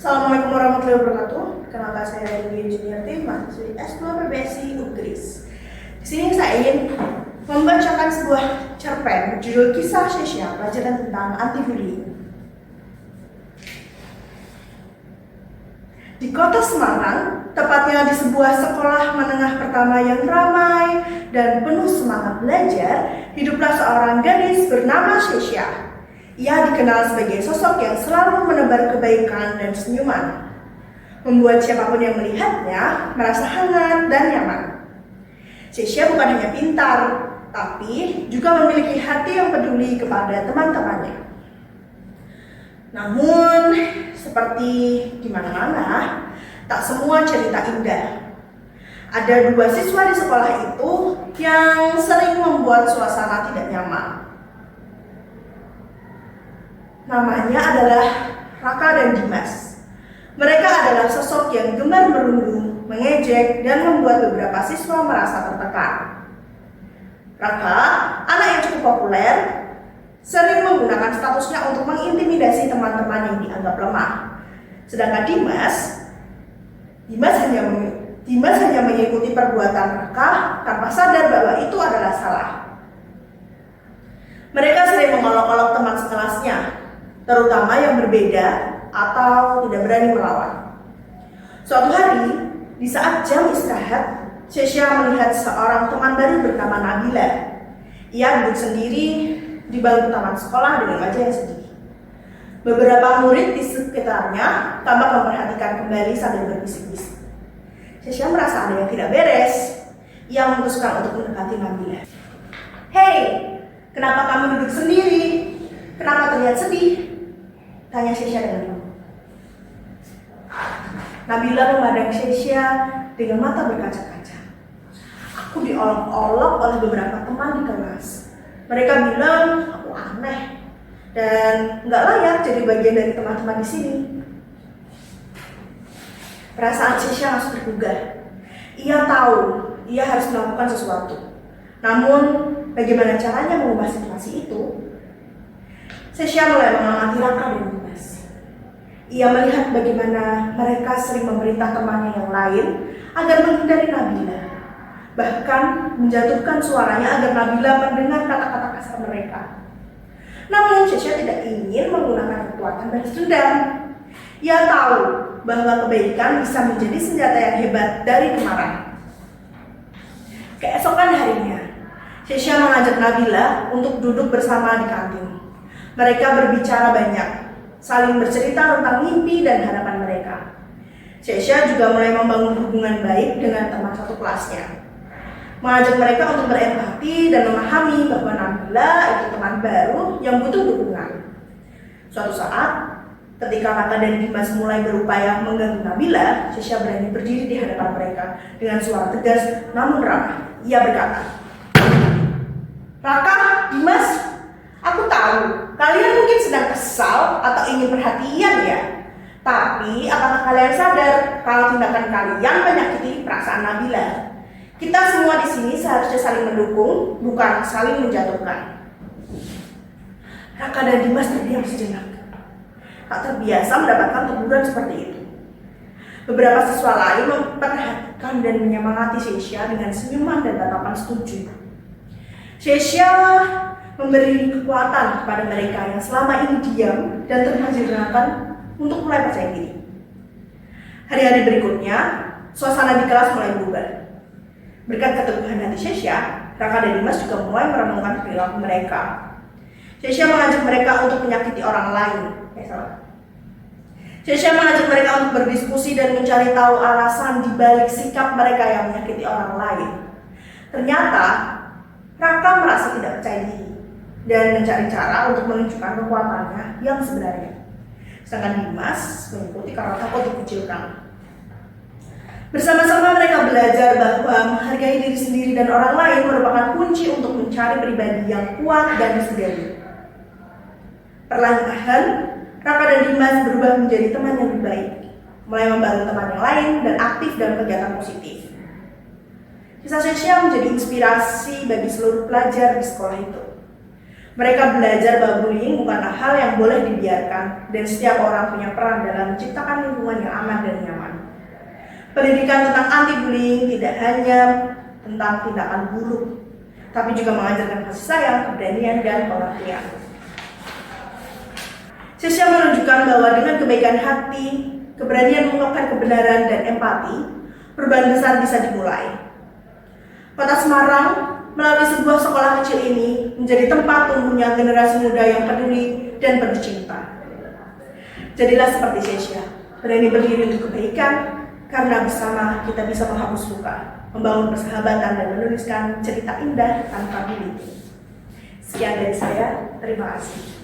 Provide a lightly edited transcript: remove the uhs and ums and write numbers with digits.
Assalamualaikum warahmatullahi wabarakatuh. Kenalkan saya Dewi Juniarti, mahasiswi S2 PBSI UGRIS. Di sini saya ingin membacakan sebuah cerpen berjudul Kisah Sesha, pelajaran tentang anti-bullying. Di kota Semarang, tepatnya di sebuah sekolah menengah pertama yang ramai dan penuh semangat belajar, hiduplah seorang gadis bernama Sesha. Ia dikenal sebagai sosok yang selalu menebar kebaikan dan senyuman, membuat siapapun yang melihatnya merasa hangat dan nyaman. Sesha bukan hanya pintar, tapi juga memiliki hati yang peduli kepada teman-temannya. Namun, seperti di mana-mana, tak semua cerita indah. Ada dua siswa di sekolah itu yang sering membuat suasana tidak nyaman. Namanya adalah Raka dan Dimas. Mereka adalah sosok yang gemar merundung, mengejek, dan membuat beberapa siswa merasa tertekan. Raka, anak yang cukup populer, sering menggunakan statusnya untuk mengintimidasi teman-teman yang dianggap lemah. Sedangkan Dimas hanya mengikuti perbuatan Raka tanpa sadar bahwa itu adalah salah. Mereka sering mengolok-olok teman sekelasnya, terutama yang berbeda atau tidak berani melawan. Suatu hari, di saat jam istirahat, Sesha melihat seorang teman baru bernama Nabila. Ia duduk sendiri di bangku taman sekolah dengan wajah yang sedih. Beberapa murid di sekitarnya tampak memperhatikan kembali sambil berbisik-bisik. Sesha merasa ada yang tidak beres. Ia memutuskan untuk mendekati Nabila. "Hei, kenapa kamu duduk sendiri? Kenapa terlihat sedih?" tanya Sesha dengan lembut. Nabila memandang Sesha dengan mata berkaca-kaca. "Aku diolok-olok oleh beberapa teman di kelas. Mereka bilang aku aneh dan nggak layak jadi bagian dari teman-teman di sini." Perasaan Sesha langsung tergugah. Ia tahu ia harus melakukan sesuatu. Namun, bagaimana caranya mengubah situasi itu? Sesha mulai mengamati Raka dan Dimas. Ia melihat bagaimana mereka sering memerintah temannya yang lain agar menghindari Nabila. Bahkan menjatuhkan suaranya agar Nabila mendengar kata-kata kasar mereka. Namun Sesha tidak ingin menggunakan kekuatan balas dendam. Ia tahu bahwa kebaikan bisa menjadi senjata yang hebat dari kemarahan. Keesokan harinya, Sesha mengajak Nabila untuk duduk bersama di kantin. Mereka berbicara banyak, saling bercerita tentang mimpi dan harapan mereka. Sesha juga mulai membangun hubungan baik dengan teman satu kelasnya, mengajak mereka untuk berempati dan memahami bahwa Nabila itu teman baru yang butuh dukungan. Suatu saat, ketika Raka dan Dimas mulai berupaya mengganggu Nabila, Sesha berani berdiri di hadapan mereka dengan suara tegas namun ramah. Ia berkata, "Raka, Dimas, aku tahu kalian mungkin sedang kesal atau ingin perhatian ya. Tapi apakah kalian sadar kalau tindakan kalian menyakiti perasaan Nabila? Kita semua di sini seharusnya saling mendukung, bukan saling menjatuhkan." Raka dan Dimas terdiam sejenak. Tak terbiasa mendapatkan teguran seperti itu. Beberapa siswa lain memperhatikan dan menyemangati Sesha dengan senyuman dan tatapan setuju. Sesha memberi kekuatan kepada mereka yang selama ini diam dan terhadirkan untuk mulai percaya diri. Hari-hari berikutnya, suasana di kelas mulai berubah. Berkat keteguhan hati Sesha, Raka dan Dimas juga mulai merenungkan perilaku mereka. Sesha mengajak mereka untuk menyakiti orang lain. Sesha mengajak mereka untuk berdiskusi dan mencari tahu alasan dibalik sikap mereka yang menyakiti orang lain. Ternyata, Raka merasa tidak percaya diri dan mencari cara untuk menunjukkan kekuatannya yang sebenarnya. Sedangkan Dimas mengikuti karena takut dikucilkan. Bersama-sama mereka belajar bahwa menghargai diri sendiri dan orang lain merupakan kunci untuk mencari pribadi yang kuat dan disadari. Perlahan, Raka dan Dimas berubah menjadi teman yang lebih baik, mulai membantu teman yang lain dan aktif dalam kegiatan positif. Kisah Sesha menjadi inspirasi bagi seluruh pelajar di sekolah itu. Mereka belajar bahwa bullying bukanlah hal yang boleh dibiarkan, dan setiap orang punya peran dalam menciptakan lingkungan yang aman dan nyaman. Pendidikan tentang anti-bullying tidak hanya tentang tindakan buruk, tapi juga mengajarkan kasih sayang, keberanian, dan pengertian. Sesha menunjukkan bahwa dengan kebaikan hati, keberanian mengungkapkan kebenaran, dan empati, perubahan besar bisa dimulai. Kota Semarang melalui sebuah sekolah kecil ini menjadi tempat tumbuhnya generasi muda yang peduli dan penuh cinta. Jadilah seperti Sesha, berani berdiri untuk kebaikan, karena bersama kita bisa menghapus luka, membangun persahabatan, dan menuliskan cerita indah tanpa bullying. Sekian dari saya, terima kasih.